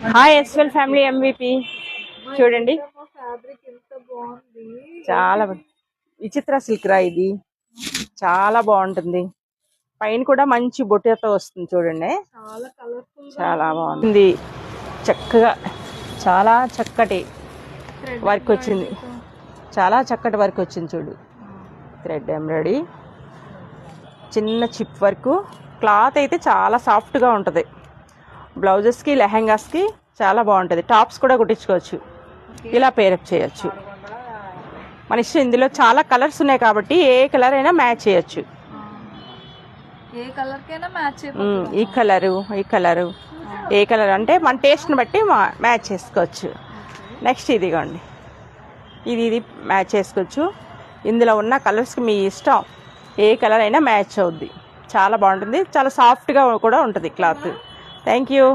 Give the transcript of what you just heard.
hi ఎస్వెల్ family MVP చూడండి చాలా విచిత్ర సిల్క్ రా ఇది చాలా బాగుంటుంది పైన కూడా మంచి బొట్టతో వస్తుంది చూడండి చాలా బాగుంది చక్కగా చాలా చక్కటి వర్క్ వచ్చింది చాలా చక్కటి వర్క్ వచ్చింది చూడు థ్రెడ్ ఎంబ్రాయిడరీ చిన్న చిప్ వర్క్ క్లాత్ అయితే చాలా సాఫ్ట్గా ఉంటుంది బ్లౌజెస్కి లెహెంగాస్కి చాలా బాగుంటుంది టాప్స్ కూడా కుట్టించుకోవచ్చు ఇలా పేరప్ చేయొచ్చు మన ఇష్టం ఇందులో చాలా కలర్స్ ఉన్నాయి కాబట్టి ఏ కలర్ అయినా మ్యాచ్ చేయొచ్చు ఈ కలరు ఏ కలర్ అంటే మన టేస్ట్ని బట్టి మ్యాచ్ చేసుకోవచ్చు నెక్స్ట్ ఇదిగోండి ఇది మ్యాచ్ చేసుకోవచ్చు ఇందులో ఉన్న కలర్స్కి మీ ఇష్టం ఏ కలర్ అయినా మ్యాచ్ అవుద్ది చాలా బాగుంటుంది చాలా సాఫ్ట్గా కూడా ఉంటుంది క్లాత్ థ్యాంక్ యూ